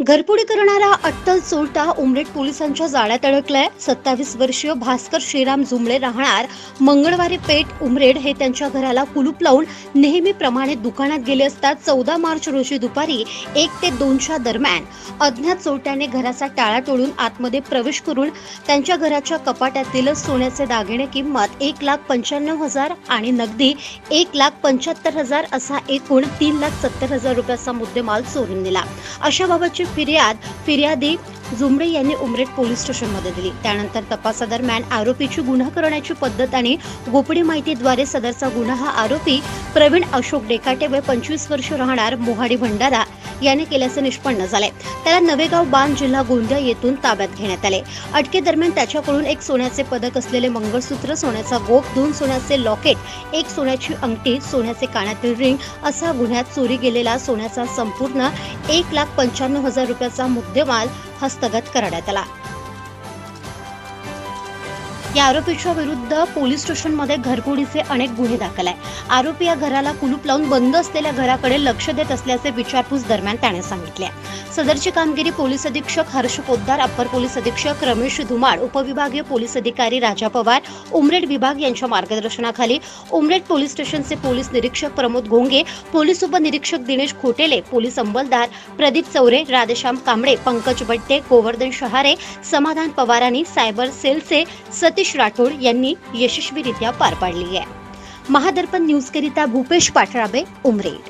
घरफोडी करणारा अट्टल चोरटा उमरेड पोलिसांच्या जाळ्यात अडकलाय। 27 वर्षीय भास्कर श्रीराम जुमळे राहणार मंगळवारी पेठ उमरेड हे त्यांच्या घराला कुलूप लावून नेहमीप्रमाणे दुकानात गेले असता 14 मार्च रोजी दुपारी 1 ते 2च्या दरम्यान अज्ञात चोरट्याने घराचा टाळा तोडून आतमध्ये प्रवेश करून त्यांच्या घराच्या कपाटातील सोन्याचे दागिने किंमत 1,95,000 आणि नगदी 1,75,000 असा एकूण 3,70,000 रुपयाचा मुद्देमाल चोरून नेला। अशा बाबतची फिर्यादी जुमळे यांनी उमरेड पोलीस स्टेशनमध्ये दिली। त्यानंतर तपासादरम्यान आरोपीची गुन्हा करण्याची पद्धत आणि गोपनीय माहितीद्वारे सदरचा गुन्हा हा आरोपी प्रवीण अशोक डेकाटे वय 25 वर्ष राहणार मोहाडी भंडारा याने केल्याचे निष्पन्न झाले। त्याला नवेगाव बांध जिल्हा गोंदिया येथून ताब्यात घेण्यात आले। अटकेदरम्यान त्याच्याकडून एक सोन्याचे पदक असलेले मंगळसूत्र, सोन्याचा गोफ, 2 सोन्याचे लॉकेट, 1 सोन्याची अंगठी, सोन्याचे कानातील रिंग असा गुन्ह्यात चोरी गेलेला सोन्याचा संपूर्ण 1,95,000 रुपयाचा मुद्देमाल हस्तगत करण्यात आला। या आरोपीच्या विरुद्ध पोलीस स्टेशनमध्ये घरफोडीचे अनेक गुन्हे दाखल आहे। आरोपी या घराला कुलूप लावून बंद असलेल्या घराकडे लक्ष देत असल्याचे विचारपूस दरम्यान त्याने सांगितले। सदरची कामगिरी पोलीस अधीक्षक हर्ष पोद्दार, अप्पर पोलीस अधीक्षक रमेश धुमाळ, उपविभागीय पोलीस अधिकारी राजा पवार, उमरेड विभाग यांच्या मार्गदर्शनाखाली उमरेड पोलीस स्टेशनचे पोलीस निरीक्षक प्रमोद घोंगे, पोलीस उपनिरीक्षक दिनेश खोटेले, पोलीस अंमलदार प्रदीप चौरे, राधेश्याम कांबळे, पंकज बट्टे, गोवर्धन शहारे, समाधान पवारांनी सायबर सेलचे सतीश राठोड यांनी यशस्वीरित्या पार पाडली आहे। महादर्पण न्यूज करिता भूपेश पाटराबे, उमरेड।